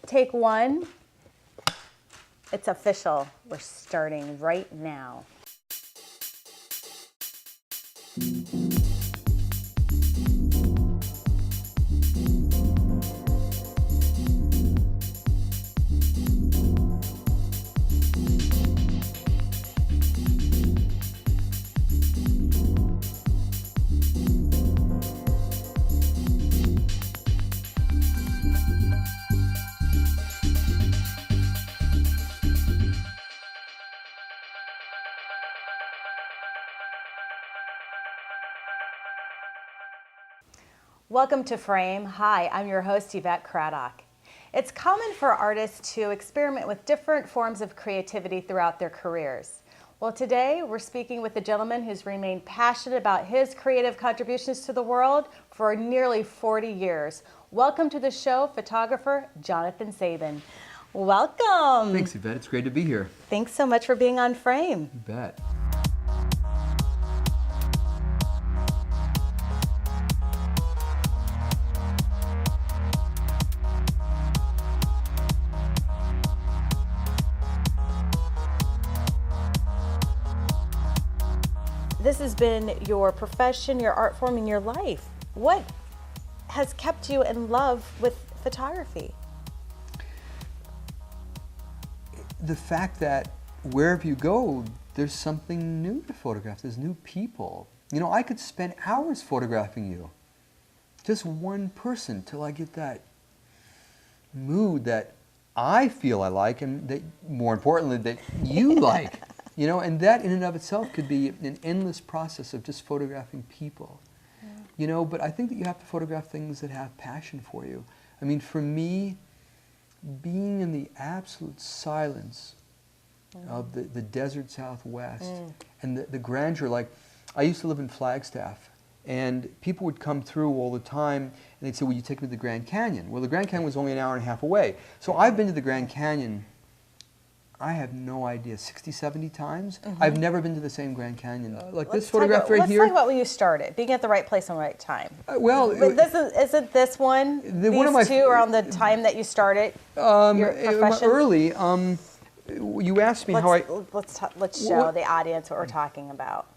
Take one. It's official. We're starting right now. Welcome to Frame. Hi, I'm your host, Yvette Craddock. It's common for artists to experiment with different forms of creativity throughout their careers. Well, today we're speaking with a gentleman who's remained passionate about his creative contributions to the world for nearly 40 years. Welcome to the show, photographer Jonathan Sabin. Welcome. Thanks, Yvette. It's great to be here. Thanks so much for being on Frame. You bet. This has been your profession, your art form, and your life. What has kept you in love with photography? The fact that wherever you go, there's something new to photograph. There's new people. You know, I could spend hours photographing you. Just one person till I get that mood that I feel I like and that, more importantly, that you like. You know, and that in and of itself could be an endless process of just photographing people. Yeah. You know, but I think that you have to photograph things that have passion for you. I mean, for me, being in the absolute silence of the desert Southwest and the grandeur, like, I used to live in Flagstaff, and people would come through all the time, and they'd say, will you take me to the Grand Canyon? Well, the Grand Canyon was only an hour and a half away. So I've been to the Grand Canyon, I have no idea, 60, 70 times. I've never been to the same Grand Canyon. Like this photograph right here. Let's talk about when you started, being at the right place and the right time. Well, isn't this one, these two around the time that you started your profession? Early. You asked me how I... Let's show the audience what we're talking about.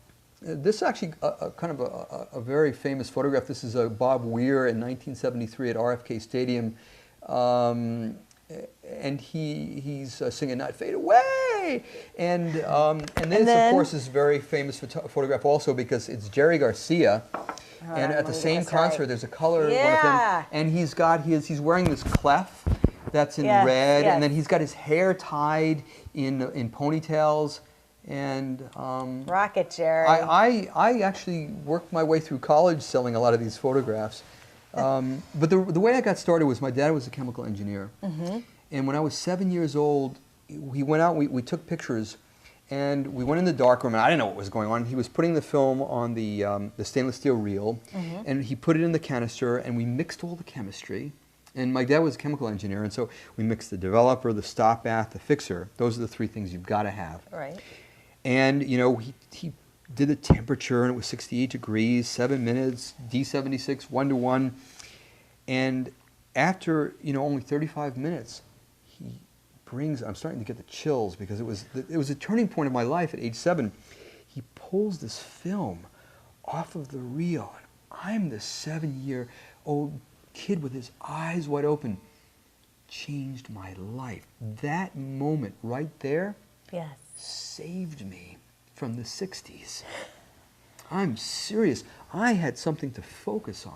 This is actually kind of a very famous photograph. This is Bob Weir in 1973 at RFK Stadium. And he's singing "Not Fade Away," and this, of course, is a very famous photograph also because it's Jerry Garcia, and at the same concert, there's a color one of him, and he's wearing this clef that's in red, and then he's got his hair tied in ponytails, and Rocket Jerry. I actually worked my way through college selling a lot of these photographs. But the way I got started was my dad was a chemical engineer. And when I was 7 years old, he went out, we took pictures, and we went in the darkroom, and I didn't know what was going on. He was putting the film on the stainless steel reel, and he put it in the canister, and we mixed all the chemistry. And my dad was a chemical engineer, and so we mixed the developer, the stop bath, the fixer. Those are the three things you've got to have. Right. And, you know, he did the temperature, and it was 68 degrees, 7 minutes, D76, 1:1. And after, you know, only 35 minutes, I'm starting to get the chills because it was a turning point of my life at age 7. He pulls this film off of the reel. I'm this 7-year-old kid with his eyes wide open. Changed my life. That moment right there saved me from the 60s. I'm serious. I had something to focus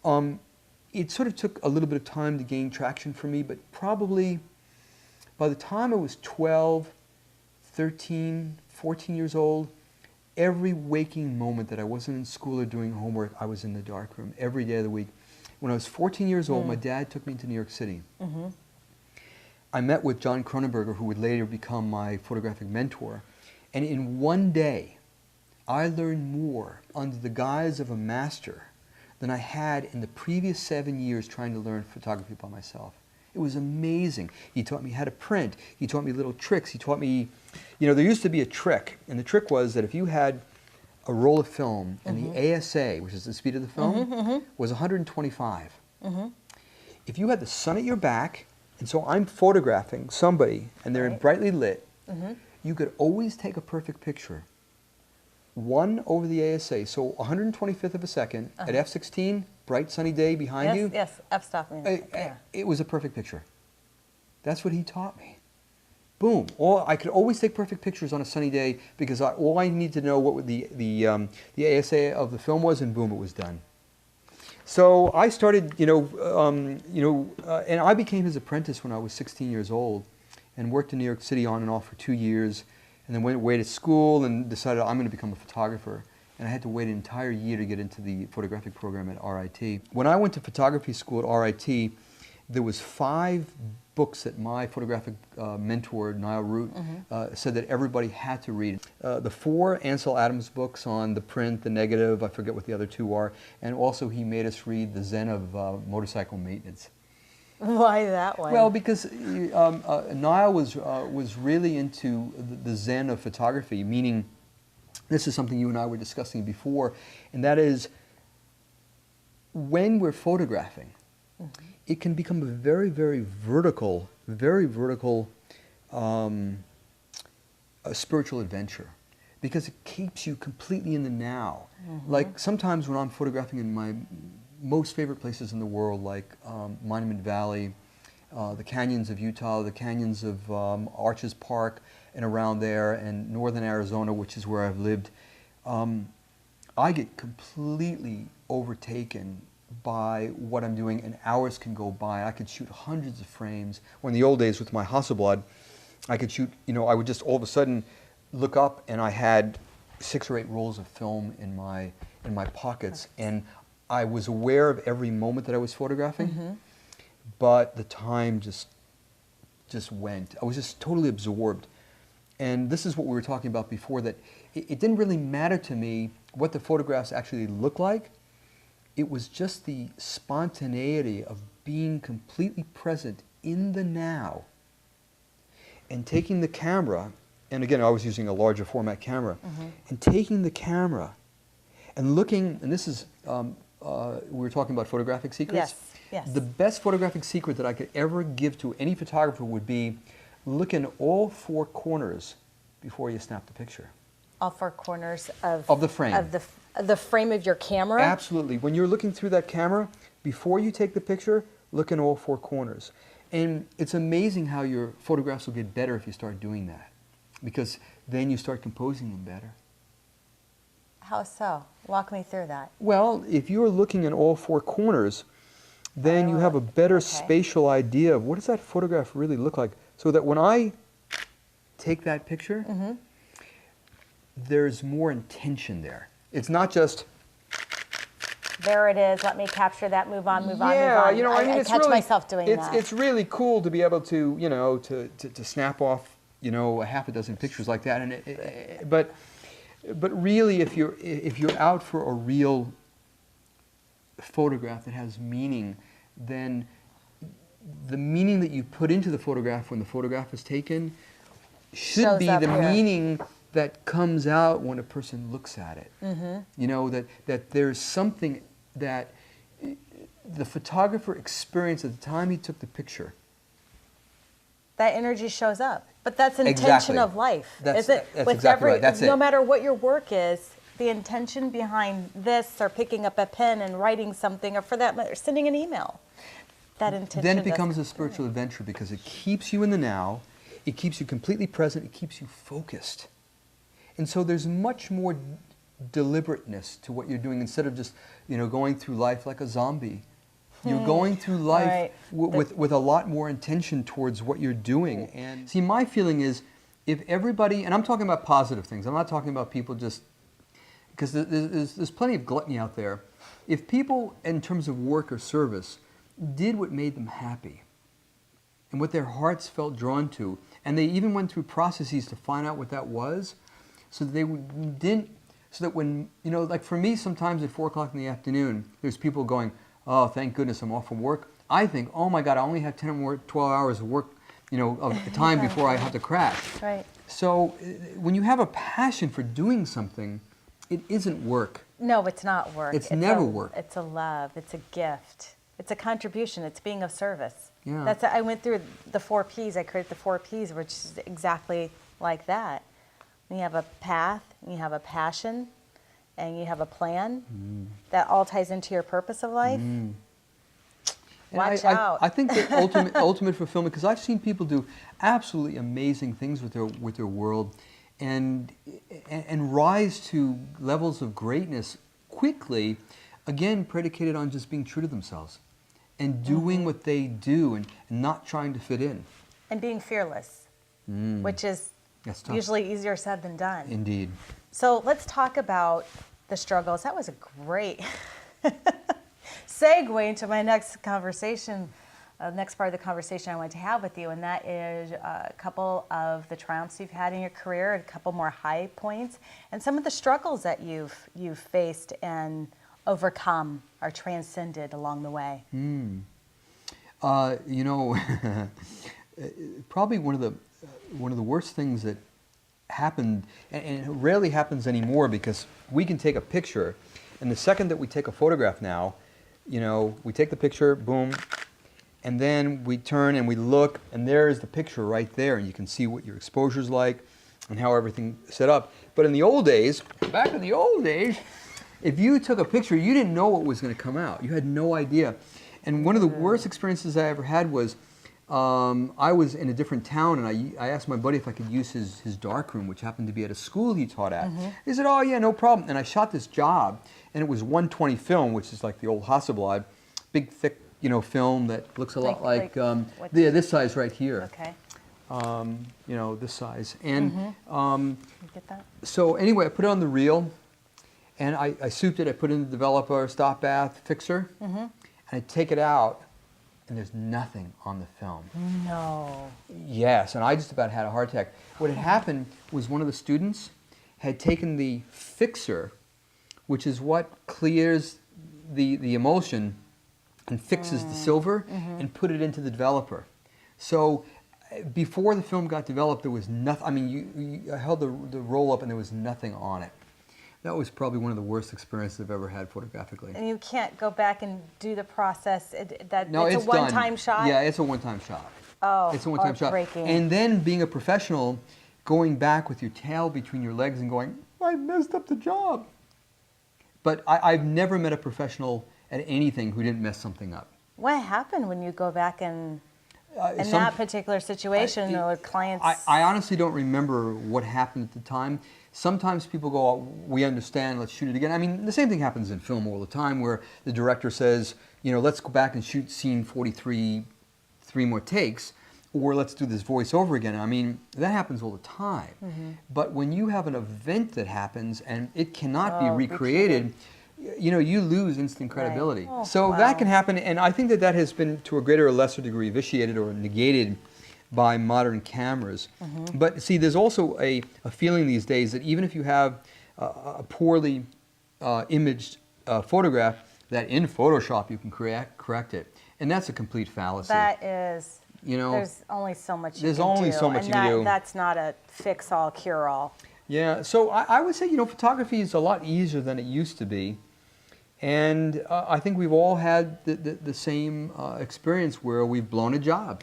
on. It sort of took a little bit of time to gain traction for me, but probably by the time I was 12, 13, 14 years old, every waking moment that I wasn't in school or doing homework, I was in the darkroom every day of the week. When I was 14 years old, my dad took me to New York City. I met with John Cronenberger, who would later become my photographic mentor. And in one day, I learned more under the guise of a master than I had in the previous 7 years trying to learn photography by myself. It was amazing. He taught me how to print. He taught me little tricks. He taught me, you know, there used to be a trick, and the trick was that if you had a roll of film and the ASA, which is the speed of the film, was 125. If you had the sun at your back And so I'm photographing somebody, and they're Right. brightly lit. Mm-hmm. You could always take a perfect picture. One over the ASA, so 125th of a second at f16, bright sunny day behind Yes, you. yes, f-stop. Yeah. It was a perfect picture. That's what he taught me. Boom. I could always take perfect pictures on a sunny day because all I needed to know what the ASA of the film was, and boom, it was done. So I started, and I became his apprentice when I was 16 years old, and worked in New York City on and off for 2 years, and then went away to school and decided I'm going to become a photographer. And I had to wait an entire year to get into the photographic program at RIT. When I went to photography school at RIT, there was 5 books that my photographic mentor, Niall Root, said that everybody had to read. The 4 Ansel Adams books on the print, the negative, I forget what the other 2 are, and also he made us read The Zen of Motorcycle Maintenance. Why that one? Well, because Niall was really into the Zen of photography, meaning, this is something you and I were discussing before, and that is, when we're photographing, it can become a very, very vertical a spiritual adventure, because it keeps you completely in the now. Like sometimes when I'm photographing in my most favorite places in the world, like Monument Valley, the canyons of Utah, the canyons of Arches Park and around there, and northern Arizona, which is where I've lived, I get completely overtaken by what I'm doing, and hours can go by. I could shoot hundreds of frames. Or in the old days with my Hasselblad, I could shoot, I would just all of a sudden look up and I had 6 or 8 rolls of film in my pockets, and I was aware of every moment that I was photographing, but the time just went. I was just totally absorbed. And this is what we were talking about before, that it didn't really matter to me what the photographs actually looked like. It was just the spontaneity of being completely present in the now and taking the camera, and again, I was using a larger format camera, and taking the camera and looking, and this is, we were talking about photographic secrets. Yes. The best photographic secret that I could ever give to any photographer would be look in all 4 corners before you snap the picture. All 4 corners of the frame. Of the frame of your camera? Absolutely. When you're looking through that camera, before you take the picture, look in all 4 corners. And it's amazing how your photographs will get better if you start doing that, because then you start composing them better. How so? Walk me through that. Well, if you're looking in all 4 corners, then you have a better spatial idea of what does that photograph really look like. So that when I take that picture, there's more intention there. It's not just, there it is, let me capture that, move on, move on, move yeah, on. I catch really, myself doing that. It's really cool to be able to, to snap off, a half a dozen pictures like that. And but really, if you're out for a real photograph that has meaning, then the meaning that you put into the photograph when the photograph is taken should Shows be up the here. meaning that comes out when a person looks at it. That there's something that the photographer experienced at the time he took the picture. That energy shows up. But that's an intention Exactly. of life. That's With exactly right. That's no it. matter what your work is, the intention behind this, or picking up a pen and writing something, or for that matter, sending an email, that intention. Then it becomes a spiritual adventure, because it keeps you in the now, it keeps you completely present, it keeps you focused. And so there's much more deliberateness to what you're doing, instead of just, going through life like a zombie. You're going through life with a lot more intention towards what you're doing. And see, my feeling is, if everybody, and I'm talking about positive things, I'm not talking about people just, because there's plenty of gluttony out there. If people, in terms of work or service, did what made them happy, and what their hearts felt drawn to, and they even went through processes to find out what that was, so that so that when, like for me, sometimes at 4 o'clock in the afternoon, there's people going, oh, thank goodness I'm off from work. I think, oh my God, I only have 10 or 12 hours of work, of time before I have to crash. Right. So when you have a passion for doing something, it isn't work. No, it's not work. It's never work. It's a love. It's a gift. It's a contribution. It's being of service. Yeah. I went through the 4 Ps. I created the 4 Ps, which is exactly like that. You have a path, you have a passion, and you have a plan. That all ties into your purpose of life. Watch out. I think that ultimate fulfillment, because I've seen people do absolutely amazing things with their world, and rise to levels of greatness quickly, again predicated on just being true to themselves and doing what they do and not trying to fit in. And being fearless, which is usually easier said than done. Indeed. So let's talk about the struggles. That was a great segue into my next conversation, next part of the conversation I want to have with you, and that is a couple of the triumphs you've had in your career, a couple more high points, and some of the struggles that you've faced and overcome or transcended along the way. You know, probably one of the worst things that happened, and it rarely happens anymore, because we can take a picture, and the second that we take a photograph now, you know, we take the picture, boom, and then we turn and we look, and there's the picture right there, and you can see what your exposure's like and how everything's set up. But in the old days, back in the old days, if you took a picture, you didn't know what was going to come out. You had no idea. And one of the worst experiences I ever had was I was in a different town, and I asked my buddy if I could use his darkroom, which happened to be at a school he taught at. He said, "Oh yeah, no problem." And I shot this job, and it was 120 film, which is like the old Hasselblad, big, thick, you know, film that looks a lot like this size right here. Okay. You know, this size. And You get that? so anyway, I put it on the reel, and I souped it. I put it in the developer, stop bath, fixer, and I take it out, and there's nothing on the film. No. Yes, and I just about had a heart attack. What had happened was one of the students had taken the fixer, which is what clears the emulsion and fixes the silver, and put it into the developer. So before the film got developed, there was nothing. I mean, I held the roll up, and there was nothing on it. That was probably one of the worst experiences I've ever had photographically. And you can't go back and do the process. No, it's a one-time shot? Yeah, it's a one-time shot. Oh, it's a one-time shot. heartbreaking. And then being a professional, going back with your tail between your legs and going, "I messed up the job." But I've never met a professional at anything who didn't mess something up. What happened when you go back and in that particular situation with clients? I honestly don't remember what happened at the time. Sometimes people go, "Oh, we understand, let's shoot it again." I mean, the same thing happens in film all the time, where the director says, you know, "Let's go back and shoot scene 43, 3 more takes, or let's do this voice over again." I mean, that happens all the time. But when you have an event that happens and it cannot be recreated, you know, you lose instant credibility. Right. Oh, so that can happen, and I think that has been to a greater or lesser degree vitiated or negated by modern cameras. But see, there's also a feeling these days that even if you have a poorly imaged photograph, that in Photoshop you can correct it. And that's a complete fallacy. That is, you know, there's only so much you can do. There's only so much you can do. That's not a fix-all, cure-all. Yeah, so I would say, you know, photography is a lot easier than it used to be. And I think we've all had the same experience where we've blown a job.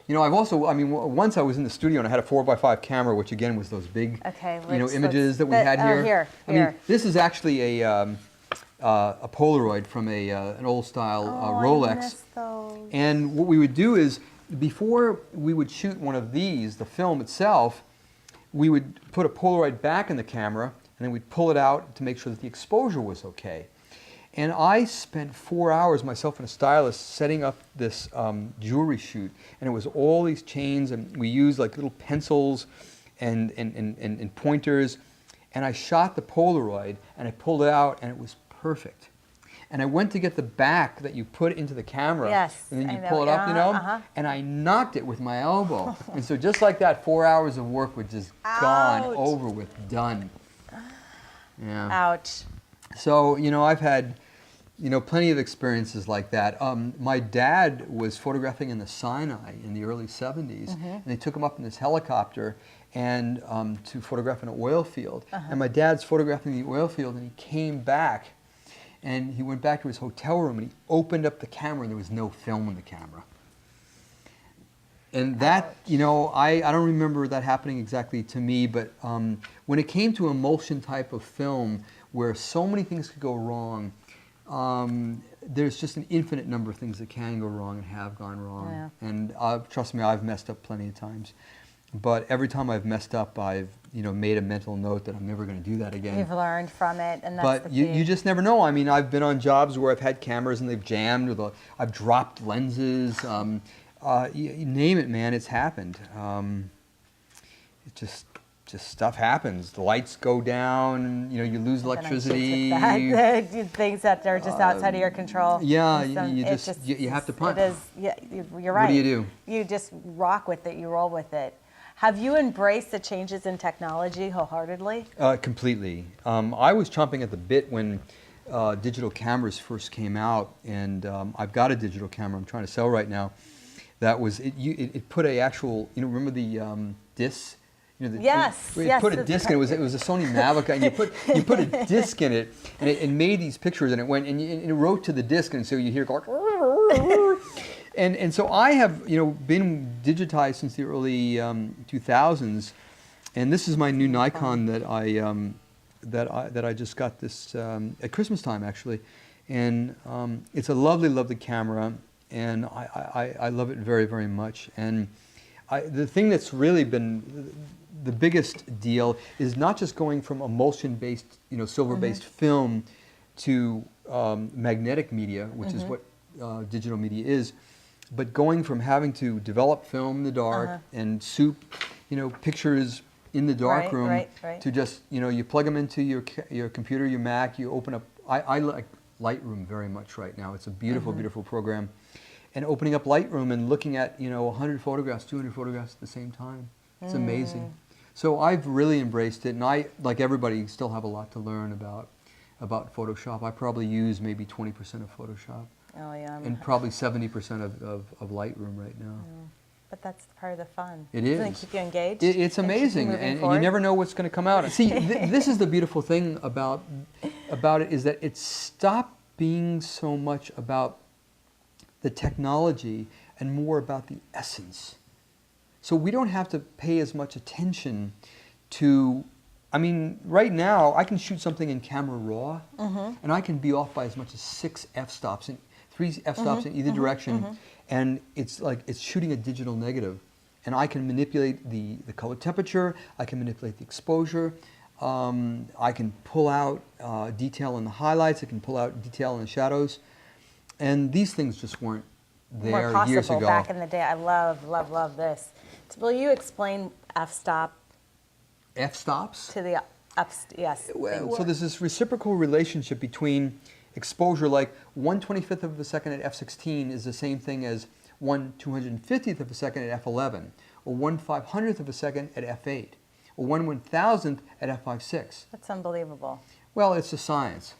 You know, I've also, I mean, once I was in the studio and I had a 4x5 camera, which again was those big, you know, images that we had here. I mean, this is actually a Polaroid from an old style Rolex. I miss those. And what we would do is, before we would shoot one of these, the film itself, we would put a Polaroid back in the camera, and then we'd pull it out to make sure that the exposure was okay. And I spent 4 hours, myself and a stylist, setting up this jewelry shoot. And it was all these chains, and we used like little pencils and pointers. And I shot the Polaroid, and I pulled it out, and it was perfect. And I went to get the back that you put into the camera, and then you pull it up, you know, and I knocked it with my elbow. And so just like that, 4 hours of work was just gone, over with, done. Yeah. Ouch. So, you know, I've had, you know, plenty of experiences like that. My dad was photographing in the Sinai in the early 70s, and they took him up in this helicopter and to photograph an oil field. And my dad's photographing the oil field, and he came back, And he went back to his hotel room and he opened up the camera and there was no film in the camera. And that, you know, I don't remember that happening exactly to me, but when it came to emulsion type of film where so many things could go wrong, there's just an infinite number of things that can go wrong and have gone wrong. Yeah. And trust me, I've messed up plenty of times. But every time I've messed up, I've made a mental note that I'm never going to do that again. You've learned from it, and that's but the key. you just never know. I mean, I've been on jobs where I've had cameras and they've jammed, or I've dropped lenses. You name it, man, it's happened. It just stuff happens. The lights go down. You lose electricity. Things that are just outside of your control. Yeah, you have to punt. It is. Yeah, you're right. What do you do? You just rock with it. You roll with it. Have you embraced the changes in technology wholeheartedly? Completely. I was chomping at the bit when digital cameras first came out, and I've got a digital camera I'm trying to sell right now. That was it put a actual, remember the disc? Yes. It put a disc in it. It was a Sony Mavic, and you put a disc in it, and it made these pictures, and it went and it wrote to the disc, and so you hear going. And so I have been digitized since the early 2000s, and this is my new Nikon that I just got this at Christmas time actually, and it's a lovely camera, and I love it very, very much. And the thing that's really been the biggest deal is not just going from emulsion-based, silver-based film to magnetic media, which is what digital media is, but going from having to develop film in the dark and soup, pictures in the dark room to just, you plug them into your computer, your Mac, you open up. I like Lightroom very much right now. It's a beautiful, beautiful program. And opening up Lightroom and looking at, 100 photographs, 200 photographs at the same time. It's amazing. So I've really embraced it, and I, like everybody, still have a lot to learn about Photoshop. I probably use maybe 20% of Photoshop. Oh, yeah. And probably 70% of Lightroom right now. But that's part of the fun. It is. Doesn't it keep you engaged? It's amazing, and you never know what's going to come out. See, this is the beautiful thing about it, is that it stopped being so much about the technology and more about the essence. So we don't have to pay as much attention to, right now I can shoot something in camera raw, and I can be off by as much as 6 f-stops, and 3 f-stops in either direction, and it's like it's shooting a digital negative. And I can manipulate the color temperature, I can manipulate the exposure, I can pull out detail in the highlights, I can pull out detail in the shadows, and these things just weren't there years ago. Back in the day. I love this. Will you explain f-stop? F-stops? To the yes. Well, so there's this reciprocal relationship between exposure, like 1/25th of a second at f16 is the same thing as 1/250th of a second at f11, or 1/500th of a second at f8, or 1/1000th at f5.6. That's unbelievable. Well, it's a science.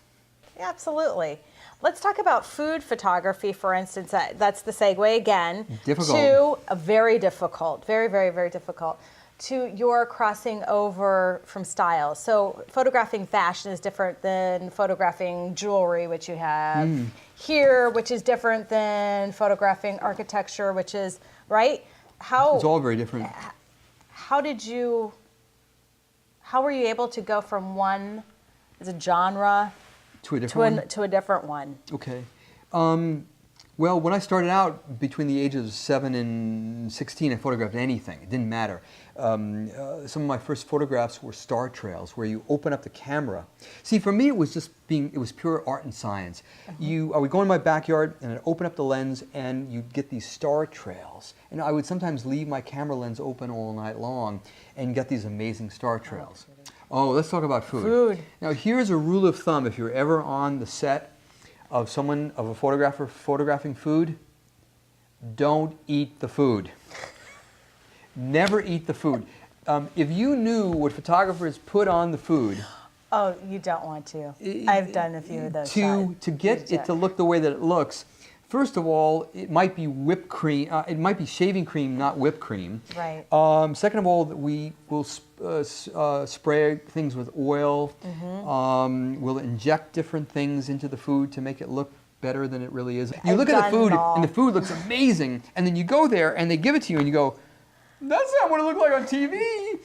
Yeah, absolutely. Let's talk about food photography, for instance. That's the segue again. Difficult. To a very difficult, very, very, very difficult, to your crossing over from styles. So photographing fashion is different than photographing jewelry, which you have here, which is different than photographing architecture, which is, right? It's all very different. How were you able to go from one as a genre to a different one? To a different one. Okay. Well, when I started out between the ages of 7 and 16, I photographed anything. It didn't matter. Some of my first photographs were star trails, where you open up the camera. See, for me, it was pure art and science. I would go in my backyard and I'd open up the lens, and you'd get these star trails. And I would sometimes leave my camera lens open all night long and get these amazing star trails. Oh, let's talk about food. Now, here's a rule of thumb. If you're ever on the set of a photographer photographing food, don't eat the food. Never eat the food. If you knew what photographers put on the food... Oh, you don't want to. I've done a few of those. To get it to look the way that it looks, first of all, it might be whipped cream. It might be shaving cream, not whipped cream. Right. Second of all, we will spray things with oil. We'll inject different things into the food to make it look better than it really is. You look at the food, and the food looks amazing, and then you go there, and they give it to you, and you go, "That's not what it looked like on TV."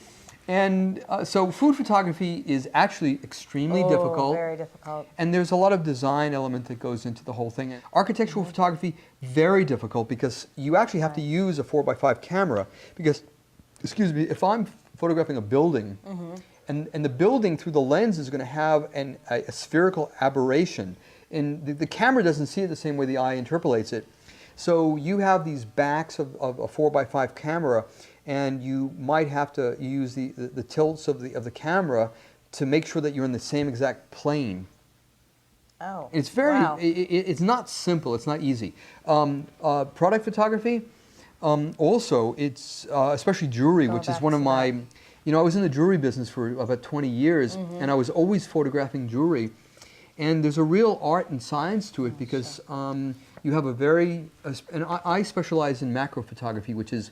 And so food photography is actually extremely difficult. Very difficult. And there's a lot of design element that goes into the whole thing. Architectural photography, very difficult because you actually have to use a 4x5 camera because, excuse me, if I'm photographing a building and the building through the lens is going to have a spherical aberration and the camera doesn't see it the same way the eye interpolates it. So you have these backs of a 4x5 camera and you might have to use the tilts of the camera to make sure that you're in the same exact plane. Oh, it's very, wow. It's not simple, it's not easy. Product photography, also, it's especially jewelry, which is one of my, you know, I was in the jewelry business for about 20 years and I was always photographing jewelry. And there's a real art and science to it because you have a very, and I specialize in macro photography, which is,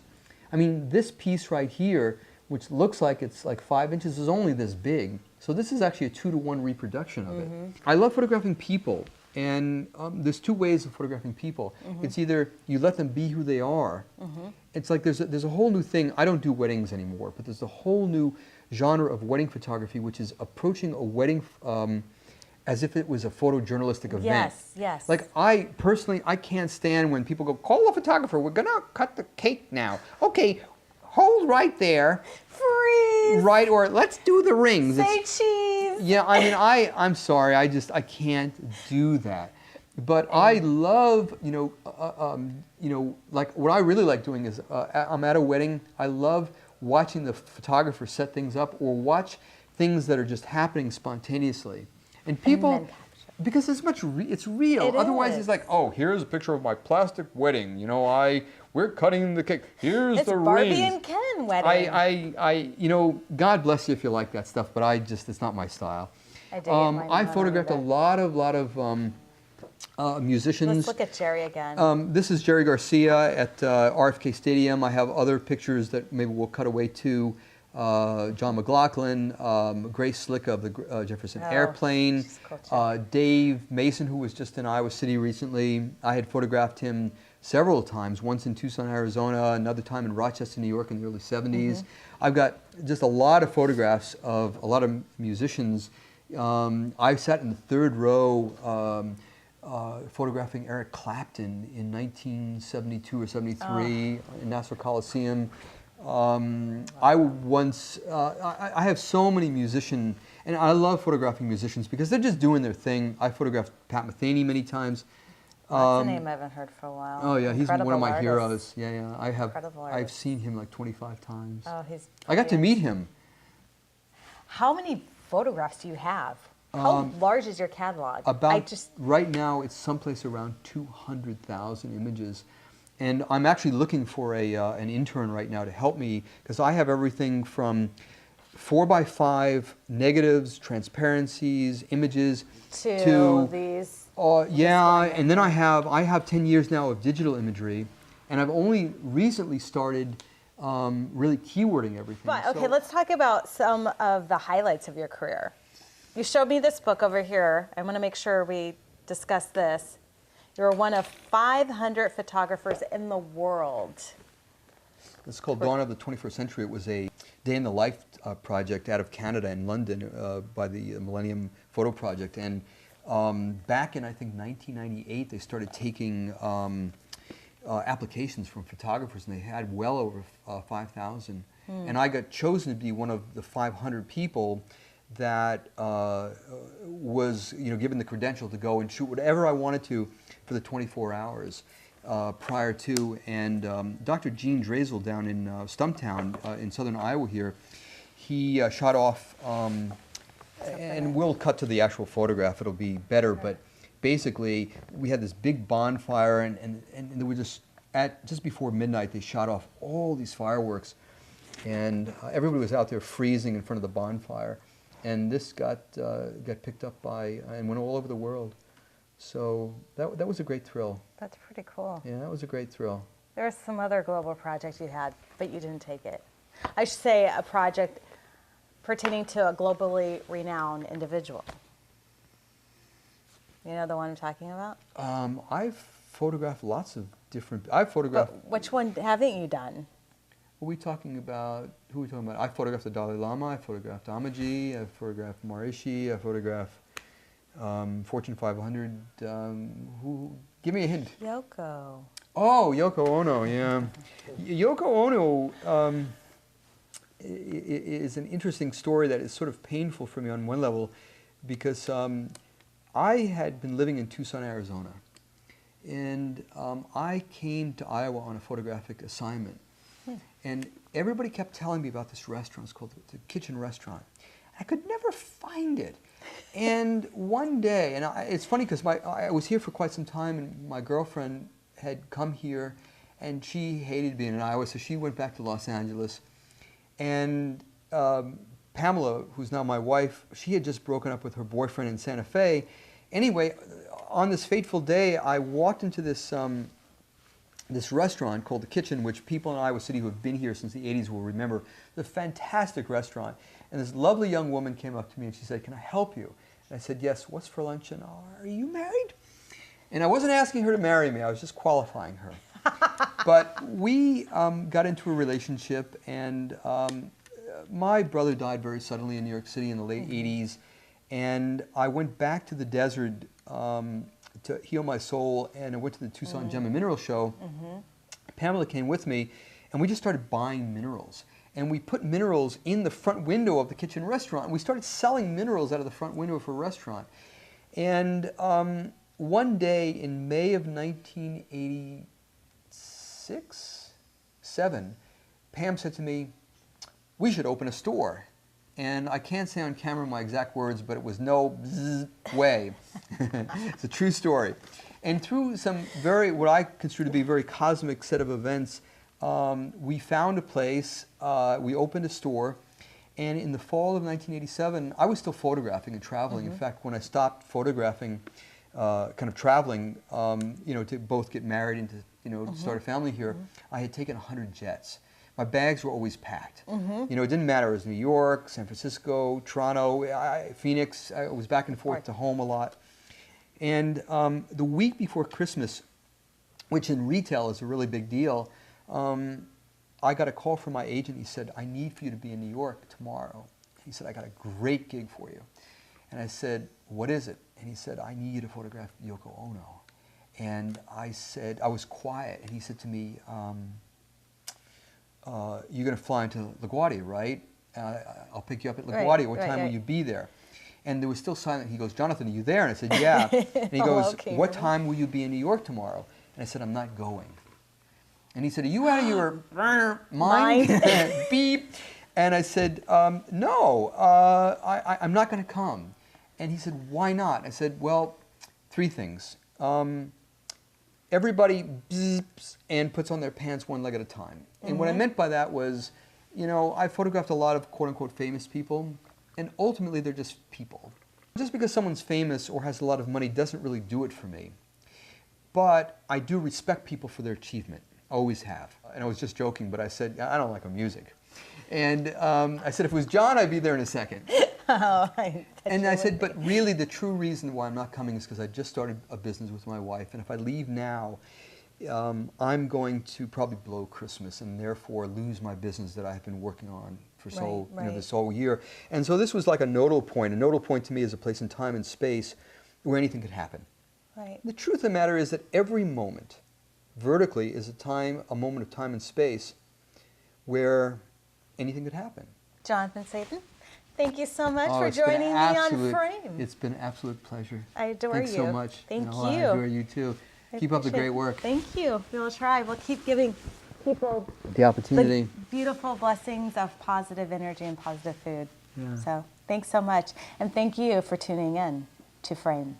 I mean, this piece right here, which looks like it's like 5 inches, is only this big. So this is actually a 2-to-1 reproduction of it. I love photographing people, and there's two ways of photographing people. It's either you let them be who they are. It's like there's a whole new thing. I don't do weddings anymore, but there's a whole new genre of wedding photography, which is approaching a wedding as if it was a photojournalistic event. Yes, yes. Like I personally, I can't stand when people go, "Call a photographer, we're gonna cut the cake now." Okay, hold right there. Freeze. Right, or let's do the rings. Say cheese. Yeah, I mean, I'm sorry, I can't do that. But I love, you know, like what I really like doing is, I'm at a wedding, I love watching the photographer set things up or watch things that are just happening spontaneously. And people, because it's it's real. Otherwise, it's like, oh, here's a picture of my plastic wedding. You know, we're cutting the cake. Here's the rings. It's Barbie and Ken wedding. You know, God bless you if you like that stuff, but it's not my style. I dig I photographed a lot of musicians. Let's look at Jerry again. This is Jerry Garcia at RFK Stadium. I have other pictures that maybe we'll cut away to. John McLaughlin, Grace Slick of the Jefferson Airplane, cool Dave Mason, who was just in Iowa City recently. I had photographed him several times, once in Tucson, Arizona, another time in Rochester, New York in the early 70s. I've got just a lot of photographs of a lot of musicians. I sat in the third row photographing Eric Clapton in 1972 or 73 in Nassau Coliseum. I have so many musicians, and I love photographing musicians because they're just doing their thing. I photographed Pat Metheny many times. That's a name I haven't heard for a while. Oh yeah, he's one of my heroes. Yeah, yeah. I've seen him like 25 times. Oh, he's brilliant. I got to meet him. How many photographs do you have? How large is your catalog? Right now, it's someplace around 200,000 images. And I'm actually looking for an intern right now to help me because I have everything from 4x5 negatives, transparencies, images to these. Yeah, and then I have 10 years now of digital imagery, and I've only recently started really keywording everything. But okay, let's talk about some of the highlights of your career. You showed me this book over here. I want to make sure we discuss this. You're one of 500 photographers in the world. It's called Dawn of the 21st Century. It was a day in the life project out of Canada in London by the Millennium Photo Project. And back in, I think, 1998, they started taking applications from photographers, and they had well over 5,000. And I got chosen to be one of the 500 people that was, given the credential to go and shoot whatever I wanted to for the 24 hours prior to. And Dr. Gene Drazel down in Stumptown in southern Iowa here, he shot off, and we'll cut to the actual photograph, it'll be better, but basically we had this big bonfire, and there were just before midnight they shot off all these fireworks, and everybody was out there freezing in front of the bonfire. And this got picked up by and went all over the world. So that was a great thrill. That's pretty cool. Yeah, that was a great thrill. There was some other global projects you had, but you didn't take it. I should say a project pertaining to a globally renowned individual. You know the one I'm talking about? I've photographed lots of different. I've photographed. But which one haven't you done? What are we talking about? Who are we talking about? I photographed the Dalai Lama. I photographed Amaji. I photographed Maharishi. I photographed Fortune 500. Who? Give me a hint. Yoko. Oh, Yoko Ono. Yeah, Yoko Ono is an interesting story that is sort of painful for me on one level, because I had been living in Tucson, Arizona, and I came to Iowa on a photographic assignment. And everybody kept telling me about this restaurant. It's called the Kitchen Restaurant. I could never find it. And one day, and it's funny because I was here for quite some time, and my girlfriend had come here, and she hated being in Iowa, so she went back to Los Angeles. And Pamela, who's now my wife, she had just broken up with her boyfriend in Santa Fe. Anyway, on this fateful day, I walked into this this restaurant called The Kitchen, which people in Iowa City who have been here since the 80s will remember. It's a fantastic restaurant. And this lovely young woman came up to me and she said, "Can I help you?" And I said, "Yes, what's for lunch? And are you married?" And I wasn't asking her to marry me, I was just qualifying her. But we got into a relationship, and my brother died very suddenly in New York City in the late 80s. And I went back to the desert to heal my soul, and I went to the Tucson Gem and Mineral Show. Pamela came with me, and we just started buying minerals. And we put minerals in the front window of the Kitchen Restaurant. And we started selling minerals out of the front window of a restaurant. And one day in May of 1986, Pam said to me, "We should open a store." And I can't say on camera my exact words, but it was no way. It's a true story. And through some what I consider to be very cosmic set of events, we found a place, we opened a store, and in the fall of 1987, I was still photographing and traveling. In fact, when I stopped photographing, kind of traveling, to both get married and to start a family here, I had taken 100 jets. My bags were always packed. It didn't matter. It was New York, San Francisco, Toronto, Phoenix. I was back and forth to home a lot. And the week before Christmas, which in retail is a really big deal, I got a call from my agent. He said, "I need for you to be in New York tomorrow." He said, "I got a great gig for you." And I said, "What is it?" And he said, "I need you to photograph Yoko Ono." And I said, I was quiet, and he said to me, "You're going to fly into LaGuardia, right? I'll pick you up at LaGuardia. What time will you be there?" And there was still silent. He goes, "Jonathan, are you there?" And I said, "Yeah." And he goes, "What time will you be in New York tomorrow?" And I said, "I'm not going." And he said, "Are you out of your mind?" Beep. And I said, "No, I'm not going to come." And he said, "Why not?" I said, "Well, three things. Everybody beeps and puts on their pants one leg at a time." And what I meant by that was, I photographed a lot of quote-unquote famous people, and ultimately they're just people. Just because someone's famous or has a lot of money doesn't really do it for me. But I do respect people for their achievement. Always have. And I was just joking, but I said, I don't like her music. And I said, if it was John, I'd be there in a second. And I said, but really the true reason why I'm not coming is because I just started a business with my wife, and if I leave now, I'm going to probably blow Christmas and therefore lose my business that I've been working on for this whole year. And so this was like a nodal point. A nodal point to me is a place in time and space where anything could happen. Right. The truth of the matter is that every moment, vertically, is a moment of time and space where anything could happen. Jonathan Sabin, thank you so much for joining me on Frame. It's been an absolute pleasure. I adore Thanks you. so much. Thank you. I adore you too. Keep up the great work. Thank you. We'll try. We'll keep giving people the opportunity. The beautiful blessings of positive energy and positive food. Yeah. So thanks so much. And thank you for tuning in to Frame.